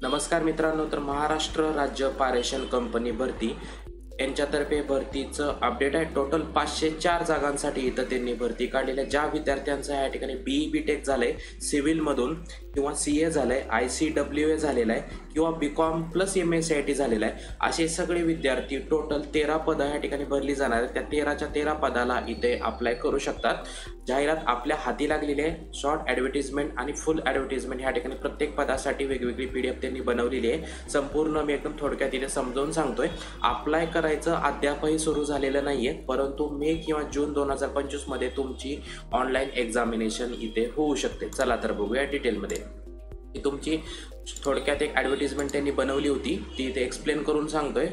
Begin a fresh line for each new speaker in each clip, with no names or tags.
नमस्कार मित्रांनो, तर महाराष्ट्र राज्य पारेषण कंपनी भरती यांच्यातर्फे भरतीचं अपडेट आहे। टोटल 504 जागांसाठी इथं त्यांनी भरती काढलेल्या ज्या विद्यार्थ्यांचं या ठिकाणी BE BTech झालंय सिव्हिलमधून किंवा CA झालंय, ICWA झालेला आहे किंवा BCom प्लस MSCIT झालेला आहे, असे सगळे विद्यार्थी टोटल 13 पदं या ठिकाणी भरली जाणार आहेत। त्या 13च्या 13 पदाला इथे अप्लाय करू शकतात। जाहिरात आपल्या हाती लागलेली आहे। शॉर्ट ॲडव्हर्टिजमेंट आणि फुल ॲडव्हर्टिजमेंट या ठिकाणी प्रत्येक पदासाठी वेगवेगळी PDF त्यांनी बनवलेली आहे। संपूर्ण मी एकदम थोडक्यात इथे समजावून सांगतोय। अप्लाय करायचं अद्यापही सुरू झालेलं नाहीये, परंतु मे किंवा जून 2025 मध्ये तुमची ऑनलाईन एक्झामिनेशन इथे होऊ शकते। चला तर बघूया डिटेलमध्ये। ही तुमची थोडक्यात एक ॲडव्हर्टिजमेंट त्यांनी बनवली होती, ती इथे एक्सप्लेन करून सांगतोय।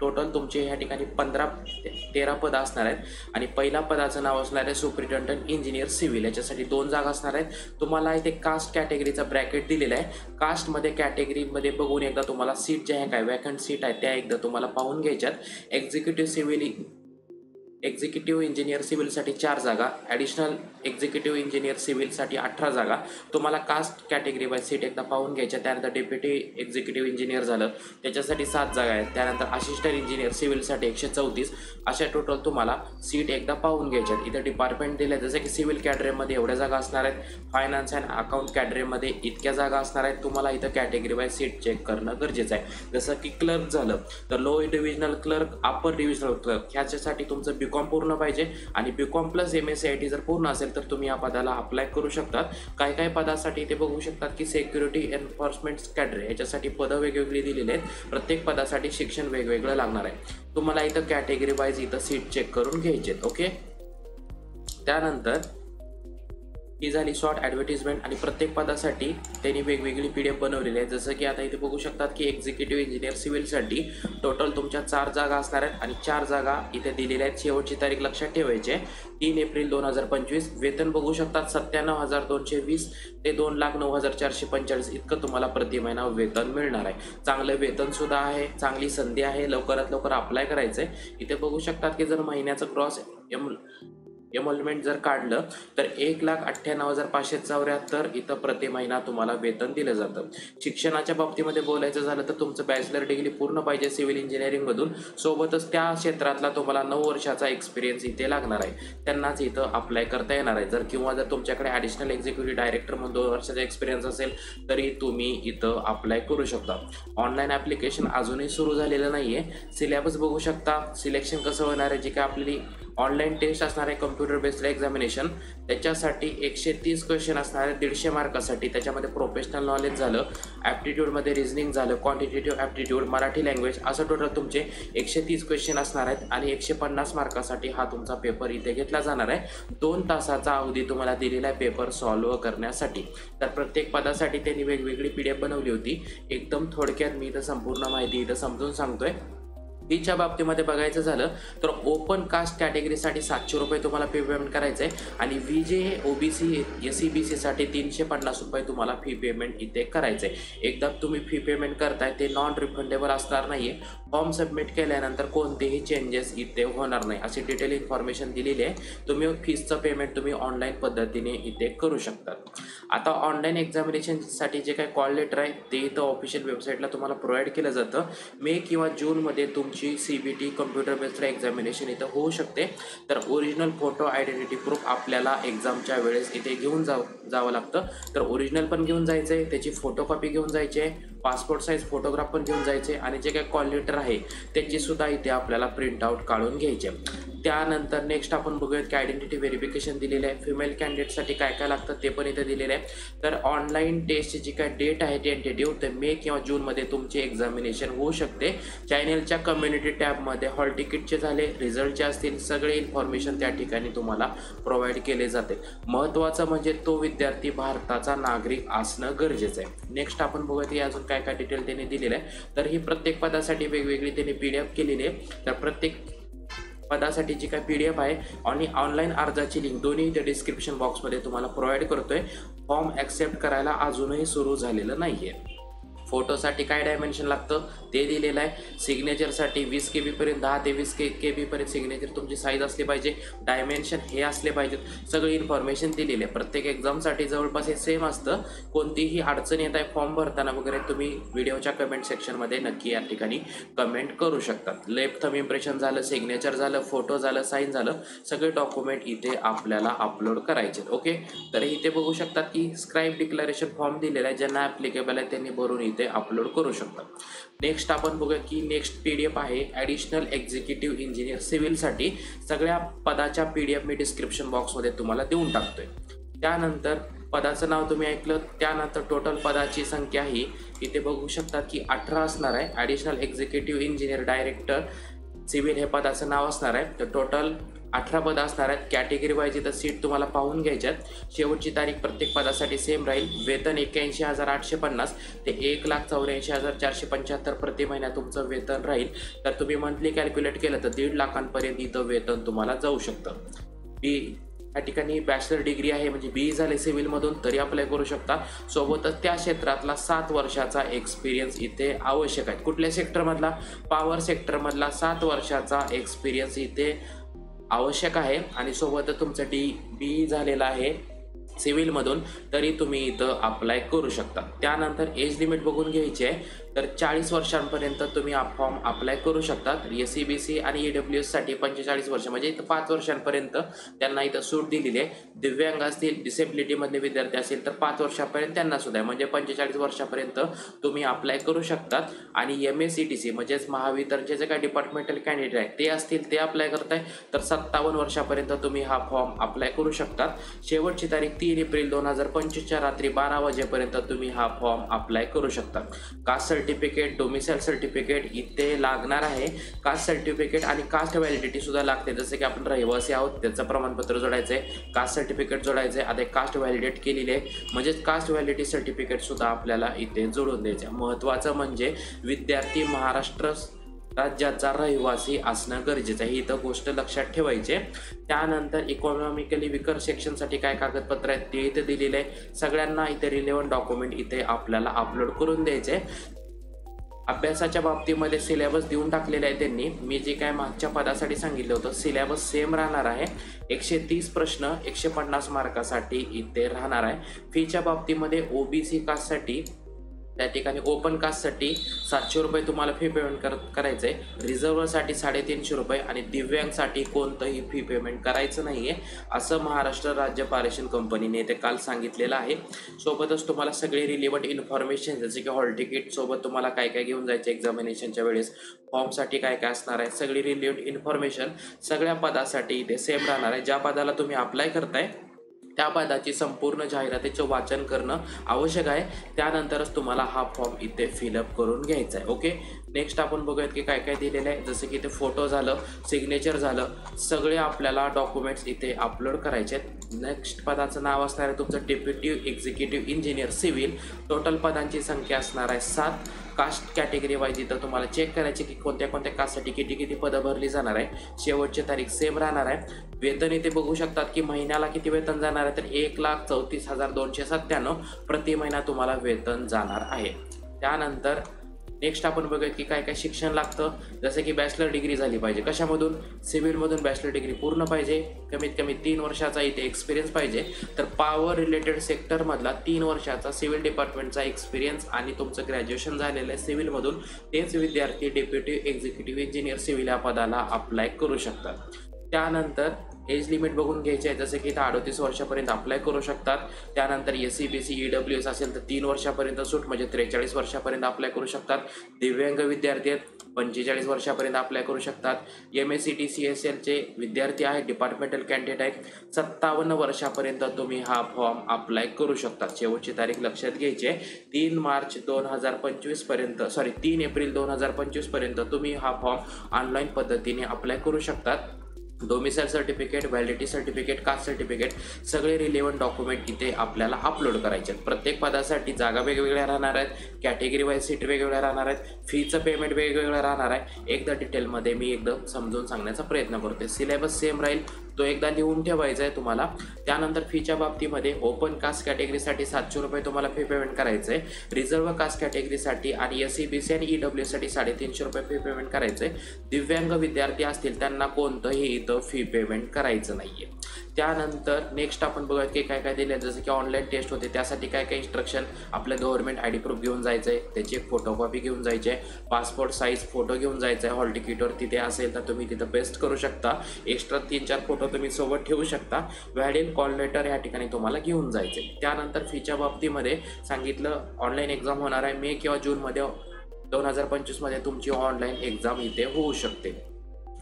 टोटल तुमचे या ठिकाणी 15 ते 13 पद असणार आहेत आणि पहिल्या पदाचं नाव असणार आहे सुपरिटेंडंट इंजिनियर सिव्हिल। याच्यासाठी 2 जागा असणार आहेत। तुम्हाला इथे कास्ट कॅटेगरीचा ब्रॅकेट दिलेला आहे। कास्टमध्ये कॅटेगरीमध्ये बघून एकदा तुम्हाला सीट ज्या आहे काय वॅकंट सीट आहे त्या एकदा तुम्हाला पाहून घ्यायच्यात। एक्झिक्युटिव्ह इंजिनियर सिव्हिलसाठी 4 जागा, ॲडिशनल एक्झिक्युटिव्ह इंजिनियर सिव्हिलसाठी 18 जागा। तुम्हाला कास्ट कॅटेगरी वाईज सीट एकदा पाहून घ्यायच्या। त्यानंतर डेप्युटी एक्झिक्युटिव्ह इंजिनियर झालं त्याच्यासाठी 7 जागा आहेत। त्यानंतर असिस्टंट इंजिनियर सिव्हिलसाठी 134, अशा टोटल तुम्हाला सीट एकदा पाहून घ्यायच्यात। इथं डिपार्टमेंट दिले जसं की सिव्हिल कॅडरेमध्ये एवढ्या जागा असणार आहेत, फायनान्स अँड अकाउंट कॅडरेमध्ये इतक्या जागा असणार आहेत। तुम्हाला इथं कॅटेगरी वाईज सीट चेक करणं गरजेचं आहे। जसं की क्लर्क झालं तर low divisional clerk, upper divisional clerk ह्याच्यासाठी तुमचं BCom पूर्ण पाहिजे आणि BCom प्लस MSCIT जर पूर्ण असेल तर तुम्ही या पदाला अप्लाय करू शकतात। काही पदासाठी ते बघू शकतात की सिक्युरिटी एन्फोर्समेंट कॅडरे याच्यासाठी पदं वेगवेगळी दिलेली आहेत। प्रत्येक पदासाठी शिक्षण वेगवेगळं लागणार आहे। तुम्हाला इथं कॅटेगरी वाईज इथं सीट चेक करून घ्यायचे। ओके, त्यानंतर ही झाली शॉर्ट ॲडव्हर्टिजमेंट आणि प्रत्येक पदासाठी त्यांनी वेगवेगळी PDF बनवलेली आहे। जसं की आता इथे बघू शकतात की एक्झिक्युटिव्ह इंजिनियर सिव्हिलसाठी टोटल तुमच्या 4 जागा असणार आहेत आणि 4 जागा इथे दिलेल्या आहेत। शेवटची तारीख लक्षात ठेवायची आहे 3 एप्रिल 2025। वेतन बघू शकतात 97,220 ते 2,09,445 इतकं तुम्हाला प्रति महिना वेतन मिळणार आहे। चांगलं वेतन सुद्धा आहे, चांगली संधी आहे, लवकरात लवकर अप्लाय करायचं आहे। इथे बघू शकतात की जर महिन्याचं क्रॉस एमोलमेंट जर काढलं तर 1,98,574 इथं प्रति महिना तुम्हाला वेतन दिलं जातं। शिक्षणाच्या बाबतीमध्ये बोलायचं झालं तर तुमचं बॅचलर डिग्री पूर्ण पाहिजे सिव्हिल इंजिनिअरिंगमधून, सोबतच त्या क्षेत्रातला तुम्हाला 9 वर्षाचा एक्सपिरियन्स इथे लागणार आहे, त्यांनाच इथं अप्लाय करता येणार आहे। किंवा जर तुमच्याकडे ॲडिशनल एक्झिक्युटिव्ह डायरेक्टर म्हणून 2 वर्षाचा एक्सपिरियन्स असेल तरी तुम्ही इथं अप्लाय करू शकता। ऑनलाईन ॲप्लिकेशन अजूनही सुरू झालेलं नाही आहे। सिलेबस बघू शकता, सिलेक्शन कसं होणार आहे, जी काय आपली ऑनलाईन टेस्ट असणार आहे कम्प्युटर बेस्ड एक्झामिनेशन, त्याच्यासाठी 130 क्वेश्चन असणार आहेत 150 मार्कासाठी। त्याच्यामध्ये प्रोफेशनल नॉलेज झालं, ॲप्टिट्यूडमध्ये रिझनिंग झालं, क्वांटिटेटिव्ह ॲप्टिट्यूड, मराठी लँग्वेज, असं टोटल तुमचे 130 क्वेश्चन असणार आहेत आणि 150 मार्कासाठी हा तुमचा पेपर इथे घेतला जाणार आहे। 2 तासाचा अवधी तुम्हाला दिलेला आहे पेपर सॉल्व्ह करण्यासाठी। तर प्रत्येक पदासाठी त्यांनी वेगवेगळी PDF बनवली होती। एकदम थोडक्यात मी इथं संपूर्ण माहिती इथं समजून सांगतोय। फीच्या बाबतीमध्ये बघायचं झालं तर ओपन कास्ट कॅटेगरीसाठी 700 रुपये तुम्हाला फी पेमेंट करायचं आहे आणि VJ OBC SEBC साठी 350 रुपये तुम्हाला फी पेमेंट इथे करायचं आहे। एकदा तुम्ही फी पेमेंट करताय ते नॉन रिफंडेबल असणार नाही आहे। फॉर्म सबमिट केल्यानंतर कोणतेही चेंजेस इथे होणार नाही अशी डिटेल इन्फॉर्मेशन दिलेली आहे। तुम्ही फीजचं पेमेंट तुम्ही ऑनलाईन पद्धतीने इथे करू शकतात। आता ऑनलाईन एक्झामिनेशनसाठी जे काही कॉल लेटर आहे ते इथं ऑफिशियल वेबसाईटला तुम्हाला प्रोव्हाइड केलं जातं। मे किंवा जूनमध्ये तुमची CBT कम्प्युटर बेस्ड एक्झामिनेशन इथं होऊ शकते। तर ओरिजिनल फोटो आयडेंटिटी प्रूफ आपल्याला एक्झामच्या वेळेस इथे घेऊन जावं लागतं। तर ओरिजिनल पण घेऊन जायचं आहे, त्याची फोटोकॉपी घेऊन जायची आहे, पासपोर्ट साईज फोटोग्राफ पण घेऊन जायचे आणि जे काही कॉल लेटर आहे त्याची सुद्धा इथे आपल्याला प्रिंट आउट काढून घ्यायचे। त्यानंतर नेक्स्ट आपण बघूयात की आयडेंटिटी व्हेरिफिकेशन दिलेलं आहे। फिमेल कॅन्डिडेटसाठी काय काय लागतं ते पण इथे दिलेलं आहे। तर ऑनलाईन टेस्टची जी काय डेट आहे टेंटेटिव्ह तर मे किंवा जूनमध्ये तुमची एक्झामिनेशन होऊ शकते। चॅनेलच्या कम्युनिटी टॅबमध्ये हॉल तिकीटचे झाले, रिझल्टचे असतील, सगळे इन्फॉर्मेशन त्या ठिकाणी तुम्हाला प्रोव्हाइड केले जाते। महत्त्वाचं म्हणजे तो विद्यार्थी भारताचा नागरिक असणं गरजेचं आहे। नेक्स्ट आपण बघूया की अजून काय काय डिटेल त्यांनी दिलेलं आहे। तर ही प्रत्येक पदासाठी वेगवेगळी त्यांनी PDF केलेली आहे। तर प्रत्येक पदासाठी जी काय PDF आहे आणि ऑनलाईन अर्जाची लिंक दोन्ही इथे डिस्क्रिप्शन बॉक्समध्ये तुम्हाला प्रोव्हाइड करतोय। फॉर्म ॲक्सेप्ट करायला अजूनही सुरू झालेलं नाही आहे। फोटोसाठी काय डायमेन्शन लागतं ते दिलेलं आहे. सिग्नेचरसाठी 20 KB पर्यंत 10 ते 20 KB पर्यंत सिग्नेचर तुमची साईज असली पाहिजे. डायमेन्शन हे असले पाहिजेत. सगळी इन्फॉर्मेशन दिलेली आहे. प्रत्येक एक्झामसाठी जवळपास हे सेम असतं. कोणतीही अडचण येत आहे फॉर्म भरताना वगैरे तुम्ही व्हिडिओच्या कमेंट सेक्शनमध्ये नक्की या ठिकाणी कमेंट करू शकतात. लेफ्ट थंब इम्प्रेशन झालं, सिग्नेचर झालं, फोटो झालं, साईन झालं, सगळे डॉक्युमेंट इथे आपल्याला अपलोड करायचे. ओके, तर इथे बघू शकतात की स्क्राईब डिक्लेरेशन फॉर्म दिलेला आहे. ज्यांना ॲप्लिकेबल आहे त्यांनी भरून इथे अपलोड करू शकतात. नेक्स्ट आपण बघूया की नेक्स्ट PDF आहे ॲडिशनल एक्झिक्युटिव्ह इंजिनियर सिव्हिलसाठी. सगळ्या पदाच्या PDF मी डिस्क्रिप्शन बॉक्समध्ये तुम्हाला देऊन टाकतोय. त्यानंतर पदाचं नाव तुम्ही ऐकलं. त्यानंतर टोटल पदाची संख्या ही इथे बघू शकतात की 18 असणार आहे. Additional executive engineer director civil हे पदाचं नाव असणार आहे. तर टोटल 18 पदं असणार आहेत. कॅटेगरी वाईज इथं सीट तुम्हाला पाहून घ्यायच्यात. शेवटची तारीख प्रत्येक पदासाठी सेम राहील. वेतन 81,850 ते 1,84,475 प्रति महिना तुमचं वेतन राहील. तर तुम्ही मंथली कॅल्क्युलेट केलं तर 1.5 लाखांपर्यंत इथं वेतन तुम्हाला जाऊ शकतं. या ठिकाणी बॅचलर डिग्री आहे म्हणजे BE झाले सिव्हिलमधून तरी अप्लाय करू शकता. सोबतच त्या क्षेत्रातला 7 वर्षाचा एक्सपिरियन्स इथे आवश्यक आहे. कुठल्या सेक्टरमधला? पॉवर सेक्टरमधला 7 वर्षाचा एक्सपिरियन्स इथे आवश्यक आहे. आणि सोबतच तुमचं BE झालेलं आहे सिव्हिलमधून तरी तुम्ही इथं अप्लाय करू शकता. त्यानंतर एज लिमिट बघून घ्यायची आहे. तर 40 वर्षांपर्यंत तुम्ही हा फॉर्म अप्लाय करू शकता. SCBC आणि EWSसाठी 45 वर्ष म्हणजे इथं 5 वर्षांपर्यंत त्यांना इथं सूट दिलेली आहे. दिव्यांग असतील, डिसेबिलिटीमधले विद्यार्थी असतील तर 5 वर्षापर्यंत त्यांना सुद्धा आहे म्हणजे 45 वर्षापर्यंत तुम्ही अप्लाय करू शकतात. आणि MACTC म्हणजेच महावितरणचे जे काही डिपार्टमेंटल कॅन्डिडेट आहेत ते असतील ते अप्लाय करताय तर 57 वर्षापर्यंत तुम्ही हा फॉर्म अप्लाय करू शकतात. शेवटची तारीख 3 एप्रिल 2025 रात्री 12 वाजेपर्यंत तुम्ही हा फॉर्म अप्लाय करू शकता. कास्ट सर्टिफिकेट, डोमिसाईल सर्टिफिकेट इथे लागणार आहे. कास्ट सर्टिफिकेट आणि कास्ट व्हॅलिडिटी सुद्धा लागते. जसं की आपण रहिवासी आहोत त्याचं प्रमाणपत्र जोडायचं आहे, कास्ट सर्टिफिकेट जोडायचं आहे. आता कास्ट व्हॅलिडेट केलेली आहे म्हणजेच कास्ट व्हॅलिडिटी सर्टिफिकेट सुद्धा आपल्याला इथे जोडून द्यायचं. महत्त्वाचं म्हणजे विद्यार्थी महाराष्ट्र राज्याचा रहिवासी असणं गरजेचं आहे. ही इथं गोष्ट लक्षात ठेवायची. त्यानंतर इकॉनॉमिकली विकर सेक्शनसाठी काय कागदपत्र आहेत ते इथे दिलेले आहे. सगळ्यांना इथे रिलेव्हंट डॉक्युमेंट इथे आपल्याला अपलोड करून द्यायचे. अभ्यासाच्या बाबतीमध्ये सिलेबस देऊन टाकलेला आहे त्यांनी. मी जे काय मागच्या पदासाठी सांगितलं होतं सिलेबस सेम राहणार आहे. 130 प्रश्न 150 मार्कासाठी इथे राहणार आहे. फीच्या बाबतीमध्ये OBC कास्टसाठी त्या ठिकाणी ओपन कास्टसाठी 700 रुपये तुम्हाला फी पेमेंट करायचं आहे. रिझर्व्हसाठी 350 रुपये आणि दिव्यांगसाठी कोणतंही फी पेमेंट करायचं नाही आहे असं महाराष्ट्र राज्य पारेषण कंपनीने ते काल सांगितलेलं आहे. सोबतच तुम्हाला सगळे रिलेव्हंट इन्फॉर्मेशन जसे की हॉल तिकीट सोबत तुम्हाला काय काय घेऊन जायचं एक्झामिनेशनच्या वेळेस, फॉर्मसाठी काय काय असणार आहे, सगळी रिलेव्हंट इन्फॉर्मेशन सगळ्या पदासाठी इथे सेम राहणार आहे. ज्या पदाला तुम्ही अप्लाय करताय त्या पदाची संपूर्ण जाहिरातीचं वाचन करणं आवश्यक आहे. त्यानंतरच तुम्हाला हा फॉर्म इथे फिलअप करून घ्यायचा आहे. ओके, नेक्स्ट आपण बघूयात की काय काय दिलेलं आहे. जसं की इथे फोटो झालं, सिग्नेचर झालं, सगळे आपल्याला डॉक्युमेंट्स इथे अपलोड करायचे आहेत. नेक्स्ट पदाचं नाव असणार आहे तुमचं deputy executive engineer civil. Total पदांची संख्या असणार आहे 7. कास्ट कॅटेगरी वाईज इथं तुम्हाला चेक करायचे की कोणत्या कोणत्या कास्टसाठी किती पदं भरली जाणार आहे. शेवटची तारीख सेम राहणार आहे. वेतन इथे बघू शकतात की महिन्याला किती वेतन जाणार आहे तर 1,34,297 प्रति महिना तुम्हाला वेतन जाणार आहे. त्यानंतर नेक्स्ट आपण बघूया की काय काय शिक्षण लागतं. जसं की बॅचलर डिग्री झाली पाहिजे. कशामधून? सिव्हिलमधून बॅचलर डिग्री पूर्ण पाहिजे. कमीत कमी 3 वर्षाचा इथे एक्सपिरियन्स पाहिजे. तर पॉवर रिलेटेड सेक्टरमधला 3 वर्षाचा सिव्हिल डिपार्टमेंटचा एक्सपिरियन्स आणि तुमचं ग्रॅज्युएशन झालेलं आहे सिव्हिलमधून तेच विद्यार्थी डेप्युटी एक्झिक्युटिव्ह इंजिनियर सिव्हिल या पदाला अप्लाय करू शकतात. त्यानंतर एज लिमिट बघून घ्यायचे आहे. जसं की इथं 38 वर्षापर्यंत अप्लाय करू शकतात. त्यानंतर SCBC EWS असेल तर 3 वर्षापर्यंत सूट म्हणजे 43 वर्षापर्यंत अप्लाय करू शकतात. दिव्यांग विद्यार्थी आहेत 45 वर्षापर्यंत अप्लाय करू शकतात. MACT CSLचे विद्यार्थी आहेत, डिपार्टमेंटल कॅन्डिडेट आहेत 57 वर्षापर्यंत तुम्ही हा फॉर्म अप्लाय करू शकतात. शेवटची तारीख लक्षात घ्यायची आहे 3 मार्च 2025 पर्यंत 3 एप्रिल 2025 पर्यंत तुम्ही हा फॉर्म ऑनलाईन पद्धतीने अप्लाय करू शकतात. Domicile certificate, validity certificate, caste certificate सगळे रिलेव्हंट डॉक्युमेंट इथे आपल्याला अपलोड करायचे आहेत. प्रत्येक पदासाठी जागा वेगवेगळ्या राहणार आहेत, कॅटेगरी वाईज सीट वेगवेगळ्या राहणार आहेत, फीचं पेमेंट वेगवेगळं राहणार आहे. एकदा डिटेलमध्ये मी एकदम समजून सांगण्याचा प्रयत्न करते. सिलेबस सेम राहील. तो एकदा लिहून ठेवायचा आहे तुम्हाला. त्यानंतर फीच्या बाबतीमध्ये ओपन कास्ट कॅटेगरीसाठी 700 रुपये तुम्हाला फी पेमेंट करायचं आहे. रिझर्व्ह कास्ट कॅटेगरीसाठी आणि SC BC आणि EW साठी 350 रुपये फी पेमेंट करायचं आहे. दिव्यांग विद्यार्थी असतील त्यांना कोणतंही इथं फी पेमेंट करायचं नाहीये. त्यानंतर नेक्स्ट आपण बघूयात की काय काय दिले, जसं की ऑनलाईन टेस्ट होते त्यासाठी काय काय इन्स्ट्रक्शन. आपलं गव्हर्नमेंट ID प्रूफ घेऊन जायचं आहे, त्याची एक फोटोकॉपी घेऊन जायची आहे, पासपोर्ट साईज फोटो घेऊन जायचा आहे. हॉल तिकीटवर तिथे असेल तर तुम्ही तिथं पेस्ट करू शकता. एक्स्ट्रा 3-4 फोटो तुम्ही सोबत ठेवू शकता. व्हॅलिड कॉल लेटर या ठिकाणी तुम्हाला घेऊन जायचे. त्यानंतर फीच्या बाबतीमध्ये सांगितलं ऑनलाईन एक्झाम होणार आहे मे किंवा जूनमध्ये 2025 तुमची ऑनलाईन एक्झाम इथे होऊ शकते.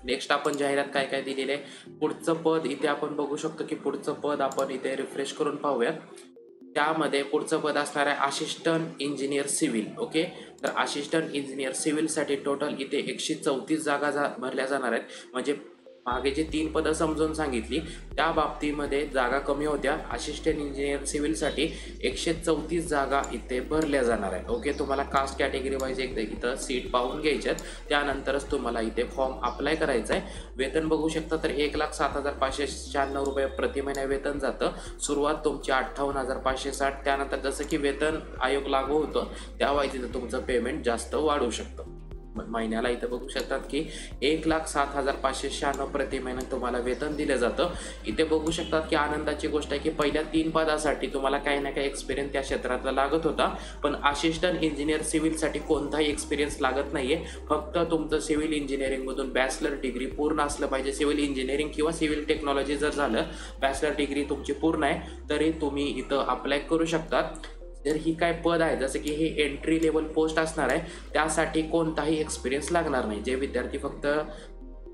नेक्स्ट आपण जाहिरात काय काय दिलेले आहे. पुढचं पद इथे आपण बघू शकतो की पुढचं पद आपण इथे रिफ्रेश करून पाहूयात. त्यामध्ये पुढचं पद असणार आहे असिस्टंट इंजिनियर सिव्हिल. ओके, तर असिस्टंट इंजिनियर सिव्हिलसाठी टोटल इथे 134 जागा भरल्या जाणार आहेत. म्हणजे मागे जे 3 पदं समजून सांगितली त्या बाबतीमध्ये जागा कमी होत्या. असिस्टंट इंजिनियर सिव्हिलसाठी 134 जागा इथे भरल्या जाणार आहेत. ओके, तुम्हाला कास्ट कॅटेगरी वाईज एकदा इथं सीट पाहून घ्यायच्यात. त्यानंतरच तुम्हाला इथे फॉर्म अप्लाय करायचा आहे. वेतन बघू शकता तर 1,07,596 रुपये प्रति महिना वेतन जातं. सुरुवात तुमची 58,560. त्यानंतर जसं की वेतन आयोग लागू होतं त्यावेळी तिथं तुमचं पेमेंट जास्त वाढू शकतं. महिन्याला इथं बघू शकतात की 1,07,596 प्रति महिना तुम्हाला वेतन दिलं जातं. इथे बघू शकतात की आनंदाची गोष्ट आहे की पहिल्या 3 पदासाठी तुम्हाला काही ना काही एक्सपिरियन्स त्या क्षेत्रातला लागत होता, पण असिस्टंट इंजिनियर सिव्हिलसाठी कोणताही एक्सपिरियन्स लागत नाहीये. फक्त तुमचं सिव्हिल इंजिनिअरिंगमधून बॅचलर डिग्री पूर्ण असलं पाहिजे. सिव्हिल इंजिनिअरिंग किंवा सिव्हिल टेक्नॉलॉजी जर झालं, बॅचलर डिग्री तुमची पूर्ण आहे तरी तुम्ही इथं अप्लाय करू शकतात. तर ही काय पद आहे, जसं की हे एंट्री लेवल पोस्ट असणार आहे, त्यासाठी कोणताही एक्सपिरियन्स लागणार नाही. जे विद्यार्थी फक्त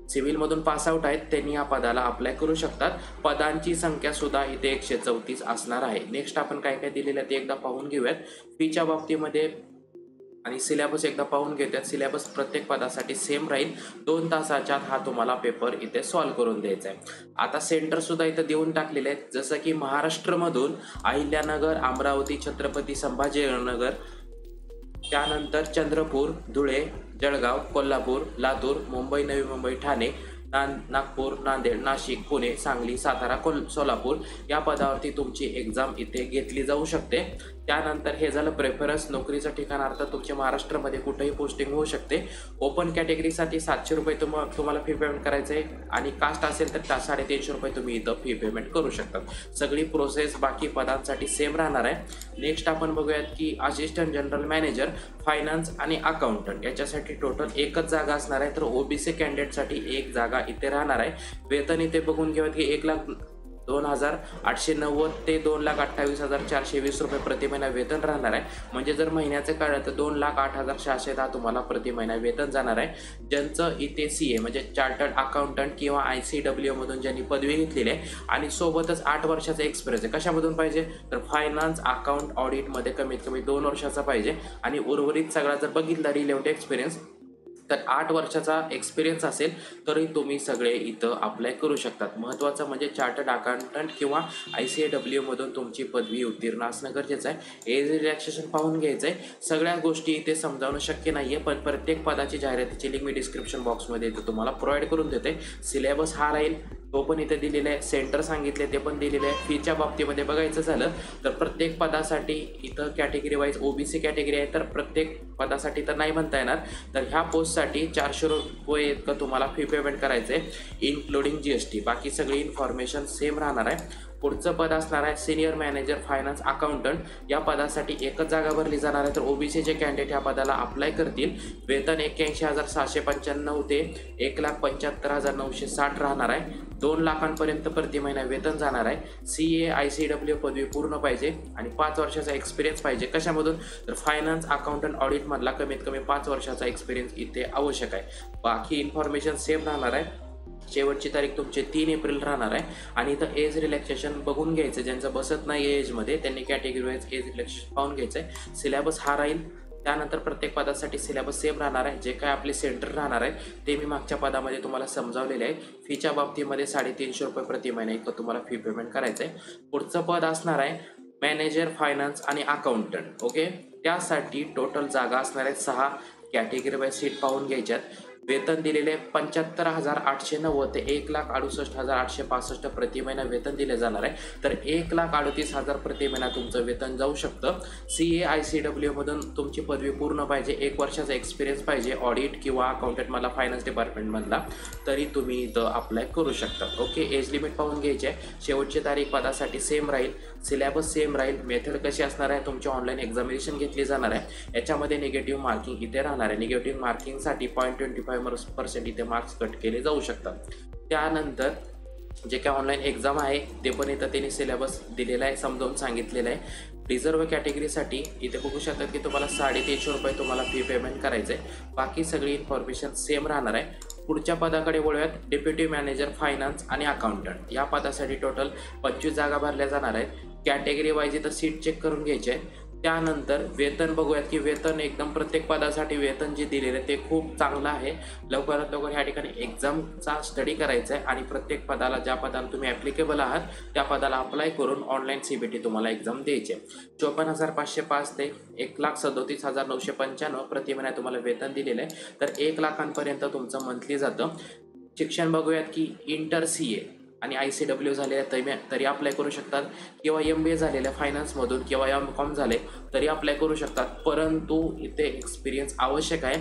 सिव्हिलमधून पासआउट आहेत त्यांनी या पदाला अप्लाय करू शकतात. पदांची संख्या सुद्धा इथे 134 असणार आहे. नेक्स्ट आपण काय काय दिलेलं आहे ते एकदा पाहून घेऊयात. फीच्या बाबतीमध्ये आणि सिलेबस एकदा पाहून घेतात. सिलेबस प्रत्येक पदासाठी सेम राहील. 2 तासाच्या आत हा तुम्हाला पेपर इथे सॉल्व्ह करून द्यायचा आहे. आता सेंटर सुद्धा इथं देऊन टाकलेले आहेत, जसं की महाराष्ट्रमधून अहिल्यानगर, अमरावती, छत्रपती संभाजीनगर, त्यानंतर चंद्रपूर, धुळे, जळगाव, कोल्हापूर, लातूर, मुंबई, नवी मुंबई, ठाणे, नागपूर, नांदेड, नाशिक, पुणे, सांगली, सातारा, सोलापूर या पदावरती तुमची एक्झाम इथे घेतली जाऊ शकते. त्यानंतर हे झालं प्रेफरन्स. नोकरीचं ठिकाणार्थ तुमच्या महाराष्ट्रामध्ये कुठेही पोस्टिंग होऊ शकते. ओपन कॅटेगरीसाठी 700 रुपये तुम्हाला फी पेमेंट करायचं आहे आणि कास्ट असेल तर 350 रुपये तुम्ही इथं फी पेमेंट करू शकता. सगळी प्रोसेस बाकी पदांसाठी सेम राहणार आहे. नेक्स्ट आपण बघूयात की असिस्टंट जनरल मॅनेजर फायनान्स आणि अकाउंटंट याच्यासाठी टोटल एकच जागा असणार आहे. तर OBC कॅन्डिडेटसाठी एक जागा इथे राहणार आहे. वेतन इथे बघून घेऊयात की 1,02,890 ते 2,28,420 रुपये प्रति महिना वेतन राहणार आहे. म्हणजे जर महिन्याचं काढलं तर 2,08,610 तुम्हाला प्रति महिना वेतन जाणार आहे. ज्यांचं इथे CA म्हणजे चार्टर्ड अकाउंटंट किंवा ICW मधून ज्यांनी पदवी घेतलेली आहे आणि सोबतच 8 वर्षाचा एक्सपिरियन्स आहे. कशामधून पाहिजे तर फायनान्स अकाउंट ऑडिटमध्ये कमीत कमी 2 वर्षाचा पाहिजे आणि उर्वरित सगळा जर बघितला रिलेव्हंट एक्सपिरियन्स तर 8 वर्षाचा एक्सपिरियन्स असेल तरी तुम्ही सगळे इथं अप्लाय करू शकतात. महत्त्वाचं म्हणजे चार्टर्ड अकाउंटंट किंवा ICAW मधून तुमची पदवी उत्तीर्ण असणं गरजेचं आहे. एज रिलॅक्सेशन पाहून घ्यायचं आहे. सगळ्या गोष्टी इथे समजावणं शक्य नाही आहे, पण प्रत्येक पदाची जाहिरातीची लिंक मी डिस्क्रिप्शन बॉक्समध्ये इथं तुम्हाला प्रोव्हाइड करून देते. सिलेबस हा राहील तो पण इथे दिलेला आहे. सेंटर सांगितले ते पण दिलेले आहे. फीच्या बाबतीमध्ये बघायचं झालं तर प्रत्येक पदासाठी इथं कॅटेगरी वाईज OBC कॅटेगरी आहे, तर प्रत्येक पदासाठी तर नाही म्हणता येणार. तर ह्या पोस्टसाठी 400 रुपये इतकं तुम्हाला फी पेमेंट करायचं आहे इन्क्लुडिंग GST. बाकी सगळी इन्फॉर्मेशन सेम राहणार आहे. पुढचं पद असणार आहे सिनियर मॅनेजर फायनान्स अकाउंटंट. या पदासाठी एकच जागा भरली जाणार आहे. तर OBCचे कॅन्डिडेट या पदाला अप्लाय करतील. वेतन 81,795 ते 1,75,960 राहणार आहे. 2 लाखांपर्यंत प्रति महिना वेतन जाणार आहे. CA ICAW पदवी पूर्ण पाहिजे आणि 5 वर्षाचा एक्सपिरियन्स पाहिजे. कशामधून तर फायनान्स अकाउंटंट ऑडिटमधला कमीत कमी 5 वर्षाचा एक्सपिरियन्स इथे आवश्यक आहे. बाकी इन्फॉर्मेशन सेम राहणार आहे. शेवटची तारीख तुमची 3 एप्रिल राहणार आहे. आणि इथं एज रिलॅक्सेशन बघून घ्यायचं. ज्यांचं बसत नाही एजमध्ये त्यांनी कॅटेगरी वाईज एज रिलॅक्सेशन पाहून घ्यायचं आहे. सिलेबस हा राहील. त्यानंतर प्रत्येक पदासाठी सिलेबस सेम राहणार आहे. जे काय आपले सेंटर राहणार आहे ते मी मागच्या पदामध्ये तुम्हाला समजावलेले आहे. फीच्या बाबतीमध्ये 350 रुपये प्रति महिना इतकं तुम्हाला फी पेमेंट करायचं आहे. पुढचं पद असणार आहे मॅनेजर फायनान्स आणि अकाउंटंट. ओके, त्यासाठी टोटल जागा असणार आहेत 6. कॅटेगरी वाईज सीट पाहून घ्यायच्यात. वेतन दिलेले 75,890 ते 1,68,865 प्रति महिना वेतन दिले जाणार आहे. तर 1,38,000 प्रति महिना तुमचं वेतन जाऊ शकतं. CA/ICW मधून तुमची पदवी पूर्ण पाहिजे, 1 वर्षाचा एक्सपिरियन्स पाहिजे ऑडिट किंवा अकाउंटंट मला फायनान्स डिपार्टमेंटमधला, तरी तुम्ही इथं अप्लाय करू शकता. ओके, एज लिमिट पाहून घ्यायची आहे. शेवटची तारीख पदासाठी सेम राहील, सिलेबस सेम राहील. मेथड कशी असणार आहे, तुमची ऑनलाईन एक्झामिनेशन घेतली जाणार आहे. याच्यामध्ये निगेटिव्ह मार्किंग इथे राहणार आहे. निगेटिव्ह मार्किंगसाठी 0.25% इथे मार्क्स कट केले जाऊ शकतात. त्यानंतर जे काय ऑनलाईन एक्झाम आहे ते पण इथं त्यांनी सिलेबस दिलेला आहे, समजावून सांगितलेलं आहे. रिझर्व्ह कॅटेगरीसाठी इथे बघू शकतात की तुम्हाला 350 रुपये तुम्हाला फी पेमेंट करायचं आहे. बाकी सगळी इन्फॉर्मेशन सेम राहणार आहे. पुढच्या पदाकडे वळूयात. डेप्युटी मॅनेजर फायनान्स आणि अकाउंटंट या पदासाठी टोटल 25 जागा भरल्या जाणार आहेत. कॅटेगरी वाईज इथं सीट चेक करून घ्यायचे आहे. त्यानंतर वेतन बघूयात की वेतन एकदम प्रत्येक पदासाठी वेतन जे दिलेलं आहे ते खूप चांगलं आहे. लवकरात लवकर ह्या ठिकाणी एक्झामचा स्टडी करायचा आहे आणि प्रत्येक पदाला, ज्या पदाला तुम्ही ॲप्लिकेबल आहात त्या पदाला अप्लाय करून ऑनलाईन CBT तुम्हाला एक्झाम द्यायची आहे. 54,505 ते 1,37,995 प्रति महिना तुम्हाला वेतन दिलेलं आहे. तर 1 लाखांपर्यंत तुमचं मंथली जातं. शिक्षण बघूयात की इंटर CA आणि ICW झालेल्या तरी अप्लाय करू शकतात, किंवा MBA झालेल्या फायनान्समधून किंवा MCOM झाले तरी अप्लाय करू शकतात. परंतु इथे एक्सपिरियन्स आवश्यक आहे.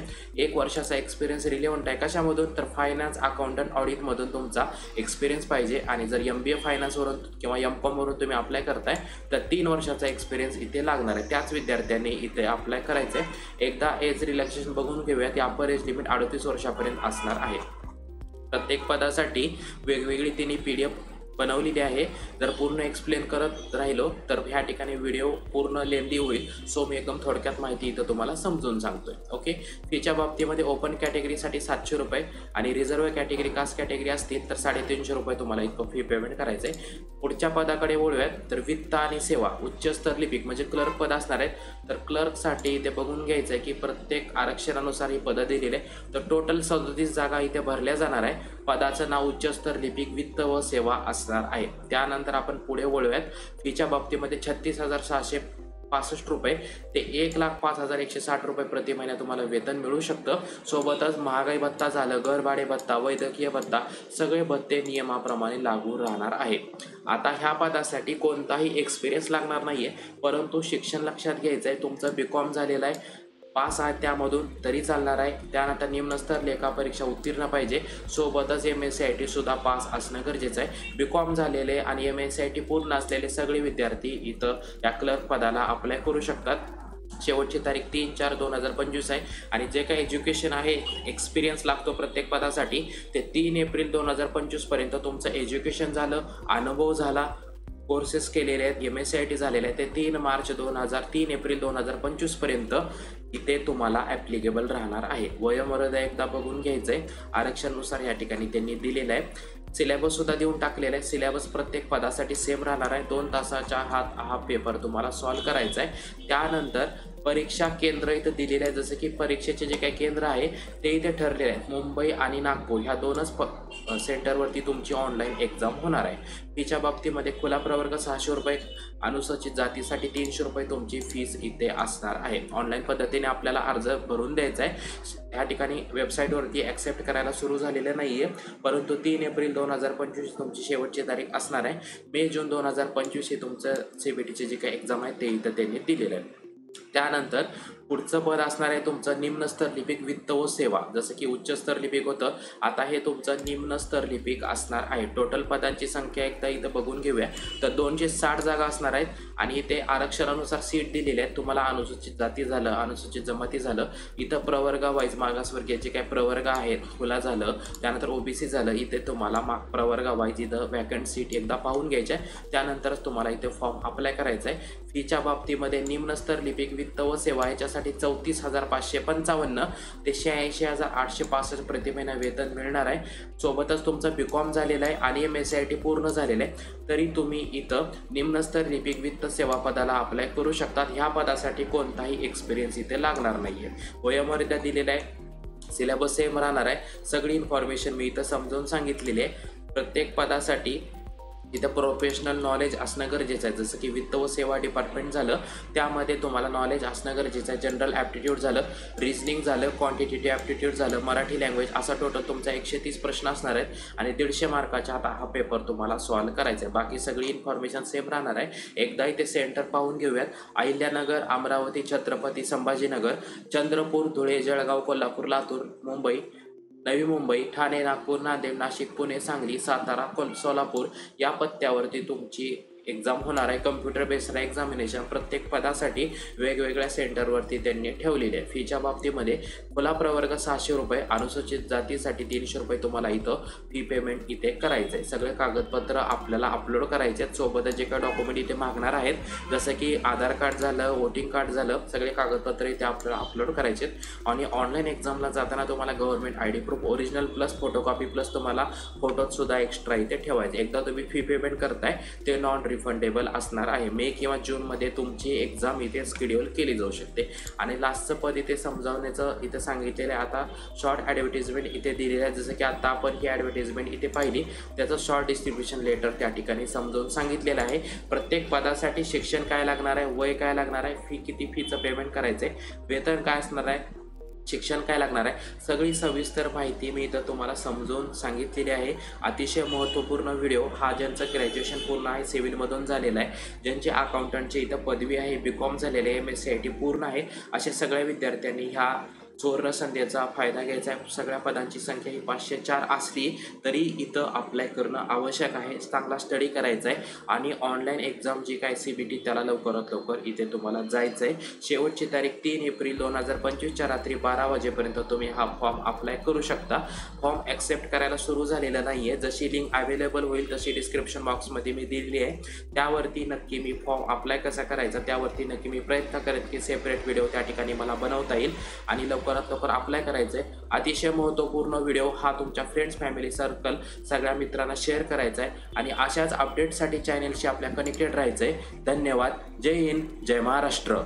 1 वर्षाचा एक्सपिरियन्स रिलेव्हंट आहे. कशामधून, तर फायनान्स, अकाउंटंट, ऑडिटमधून तुमचा एक्सपिरियन्स पाहिजे. आणि जर MBA फायनान्सवरून किंवा MCOM वरून तुम्ही अप्लाय करताय तर 3 वर्षाचा एक्सपिरियन्स इथे लागणार आहे. त्याच विद्यार्थ्यांनी इथे अप्लाय करायचं आहे. एकदा एज रिलॅक्सेशन बघून घेऊयात. अपर एज लिमिट 38 वर्षापर्यंत असणार आहे. प्रत्येक पदासाठी वेगवेगळी त्यांनी PDF बनवलेली आहे. जर पूर्ण एक्सप्लेन करत राहिलो तर ह्या ठिकाणी व्हिडिओ पूर्ण लेंदी होईल. सो मी एकदम थोडक्यात माहिती इथं तुम्हाला समजून सांगतोय. ओके, फीच्या बाबतीमध्ये ओपन कॅटेगरीसाठी 700 रुपये आणि रिझर्व्ह कॅटेगरी, कास्ट कॅटेगरी असतील तर 350 रुपये तुम्हाला इतकं फी पेमेंट करायचं आहे. पुढच्या पदाकडे वळूयात. तर वित्त आणि सेवा उच्च स्तर लिपिक म्हणजे क्लर्क पद असणार आहेत. तर क्लर्कसाठी इथे बघून घ्यायचं आहे की प्रत्येक आरक्षणानुसार ही पदं दिलेली आहे. तर टोटल 37 जागा इथे भरल्या जाणार आहे. पदाचं नाव उच्च स्तर लिपिक वित्त व सेवा असणार आहे. त्यानंतर आपण पुढे वळूयात. फीच्या बाबतीमध्ये 36,665 रुपये ते 1,05,160 रुपये प्रति महिना तुम्हाला वेतन मिळू शकतं. सोबतच महागाई भत्ता झालं, घर भाडे भत्ता, वैद्यकीय भत्ता, सगळे भत्ते नियमाप्रमाणे लागू राहणार आहे. आता ह्या पदासाठी कोणताही एक्सपिरियन्स लागणार नाहीये, परंतु शिक्षण लक्षात घ्यायचं आहे. तुमचं BCOM झालेलं आहे, पास आहे त्यामधून तरी चालणार आहे. त्यानंतर निम्नस्तर लेखा परीक्षा उत्तीर्ण पाहिजे. सोबतच MSCIT सुद्धा पास असणं गरजेचं आहे. BCOM झालेले आणि MSCIT पूर्ण असलेले सगळे विद्यार्थी इथं या क्लर्क पदाला अप्लाय करू शकतात. शेवटची तारीख 3/4/2025 आहे. आणि जे काही एज्युकेशन आहे, एक्सपिरियन्स लागतो प्रत्येक पदासाठी, ते 3 एप्रिल 2025 पर्यंत तुमचं एज्युकेशन झालं, अनुभव झाला, कोर्सेस केलेले आहेत, MSCIT झालेले आहे, ते 3 एप्रिल 2025 पर्यंत इथे तुम्हाला ॲप्लिकेबल राहणार आहे. वयोमर्यादा एकदा बघून घ्यायचं आहे. आरक्षणानुसार या ठिकाणी त्यांनी दिलेलं आहे. सिलेबस सुद्धा देऊन टाकलेला आहे. सिलेबस प्रत्येक पदासाठी सेम राहणार आहे. 2 तासाचा हा पेपर तुम्हाला सॉल्व करायचा आहे. त्यानंतर परीक्षा केंद्र इथं दिलेलं आहे. जसं की परीक्षेचे जे काही केंद्र आहे ते इथे ठरलेले आहेत. मुंबई आणि नागपूर ह्या 2च सेंटरवरती तुमची ऑनलाईन एक्झाम होणार आहे. फीच्या बाबतीमध्ये खुला प्रवर्ग 600 रुपये, अनुसूचित जातीसाठी 300 रुपये तुमची फीस इथे असणार आहे. ऑनलाईन पद्धतीने आपल्याला अर्ज भरून द्यायचा आहे. ह्या ठिकाणी वेबसाईटवरती ॲक्सेप्ट करायला सुरू झालेलं नाही आहे, परंतु 3 एप्रिल 2025 तुमची शेवटची तारीख असणार आहे. मे-जून 2025 हे तुमचं CBTचे जे काही एक्झाम आहे ते इथं त्यांनी दिलेलं आहे. त्यानंतर पुढचं पद असणार आहे तुमचं निम्न स्तर लिपिक वित्त व सेवा. जसं की उच्च स्तर लिपिक होतं, आता हे तुमचं निम्न स्तर लिपिक असणार आहे. टोटल पदांची संख्या एकदा इथं बघून घेऊया. तर 260 जागा असणार आहेत आणि इथे आरक्षणानुसार सीट दिलेले आहेत. तुम्हाला अनुसूचित जाती झालं, अनुसूचित जमाती झालं, इथं प्रवर्गावाईज मागासवर्गीय काय प्रवर्ग आहेत खुला झालं, त्यानंतर OBC झालं, इथे तुम्हाला प्रवर्गावाईज इथं वॅकंट सीट एकदा पाहून घ्यायच्या आहे. त्यानंतरच तुम्हाला इथे फॉर्म अप्लाय करायचा आहे. फीच्या बाबतीमध्ये निम्न स्तर लिपिक वित्त व सेवा याच्यासाठी 34,555 ते 86,865 प्रति महिना वेतन मिळणार आहे. सोबतच तुमचं BCOM झालेलं आहे आणि MSCIT पूर्ण झालेलं आहे, तरी तुम्ही इथं निम्नस्तर लिपिक वित्त सेवा पदाला अप्लाय करू शकतात. ह्या पदासाठी कोणताही एक्सपिरियन्स इथे लागणार नाहीये. वयोमर्यादा दिलेला आहे. सिलेबस सेम राहणार आहे. सगळी इन्फॉर्मेशन मी इथं समजावून सांगितलेली आहे. प्रत्येक पदासाठी इथं प्रोफेशनल नॉलेज असणं गरजेचं आहे. जसं की वित्त व सेवा डिपार्टमेंट झालं, त्यामध्ये तुम्हाला नॉलेज असणं गरजेचं आहे. जनरल ॲप्टिट्यूड झालं, रिझनिंग झालं, क्वांटिटेटिव्ह ॲप्टिट्यूड झालं, मराठी लँग्वेज, असा टोटल तुमचा 130 प्रश्न असणार आहेत आणि 150 मार्काचा आता हा पेपर तुम्हाला सॉल्व करायचा आहे. बाकी सगळी इन्फॉर्मेशन सेम राहणार आहे. एकदा इथे सेंटर पाहून घेऊयात. अहिल्यानगर, अमरावती, छत्रपती संभाजीनगर, चंद्रपूर, धुळे, जळगाव, कोल्हापूर, लातूर, मुंबई, नवी मुंबई, ठाणे, नागपूर, नांदेड, नाशिक, पुणे, सांगली, सातारा, सोलापूर या पत्त्यावरती तुमची एक्झाम होणार आहे. कम्प्युटर बेस्ड एक्झामिनेशन प्रत्येक पदासाठी वेगवेगळ्या सेंटरवरती त्यांनी ठेवलेले आहे. फीच्या बाबतीमध्ये खुला प्रवर्ग 600 रुपये, अनुसूचित जातीसाठी 300 रुपये तुम्हाला इथं फी पेमेंट इथे करायचं आहे. सगळे कागदपत्र आपल्याला अपलोड करायचे आहेत. सोबतच जे काही डॉक्युमेंट इथे मागणार आहेत, जसं की आधार कार्ड झालं, वोटिंग कार्ड झालं, सगळे कागदपत्र इथे आपल्याला अपलोड करायचे आहेत. आणि ऑनलाईन एक्झामला जाताना तुम्हाला government ID proof original plus photocopy plus तुम्हाला फोटोसुद्धा एक्स्ट्रा इथे ठेवायचे. एकदा तुम्ही फी पेमेंट करताय ते नॉन रिफंडेबल असणार आहे. मे किंवा जूनमध्ये तुमची एक्झाम इथे शेड्यूल केली जाऊ शकते. आणि लास्टचं पद इथे समजावण्याचं इथे सांगितलेलं आहे. आता शॉर्ट ॲडव्हर्टिजमेंट इथे दिलेलं आहे. जसं की आता आपण ही ॲडव्हर्टिजमेंट इथे पाहिली, त्याचं शॉर्ट डिस्ट्रीब्युशन लेटर त्या ठिकाणी समजावून सांगितलेलं आहे. प्रत्येक पदासाठी शिक्षण काय लागणार आहे, वय काय लागणार आहे, फी किती फीचं पेमेंट करायचं आहे, वेतन काय असणार आहे, शिक्षण काय लागणार आहे, सगळी सविस्तर माहिती मी इथं तुम्हाला समजून सांगितलेली आहे. अतिशय महत्त्वपूर्ण व्हिडिओ हा. ज्यांचं ग्रॅज्युएशन पूर्ण आहे, सिव्हिलमधून झालेलं आहे, ज्यांची अकाउंटंटची इथं पदवी आहे, BCom झालेले आहे, MSc पूर्ण आहे, अशा सगळ्या विद्यार्थ्यांनी ह्या सुवर्ण संधीचा फायदा घ्यायचा आहे. सगळ्या पदांची संख्या ही 504 असली तरी इथं अप्लाय करणं आवश्यक आहे. चांगला स्टडी करायचा आहे आणि ऑनलाईन एक्झाम जी काय CBT त्याला लवकरात लवकर इथे तुम्हाला जायचं आहे. शेवटची तारीख 3 एप्रिल 2025च्या रात्री 12 वाजेपर्यंत तुम्ही हा फॉर्म अप्लाय करू शकता. फॉर्म ॲक्सेप्ट करायला सुरू झालेलं नाही आहे. जशी लिंक अवेलेबल होईल तशी डिस्क्रिप्शन बॉक्समध्ये मी दिलेली आहे. त्यावरती नक्की मी फॉर्म अप्लाय कसा करायचा त्यावरती नक्की मी प्रयत्न करेन की सेपरेट व्हिडिओ त्या ठिकाणी मला बनवता येईल आणि लवकरात लवकर अप्लाय करायचं आहे. अतिशय महत्त्वपूर्ण व्हिडिओ हा तुमच्या फ्रेंड्स, फॅमिली सर्कल सगळ्या मित्रांना शेअर करायचा आहे आणि अशाच अपडेटसाठी चॅनेलशी आपल्या कनेक्टेड राहायचं आहे. धन्यवाद. जय हिंद, जय महाराष्ट्र.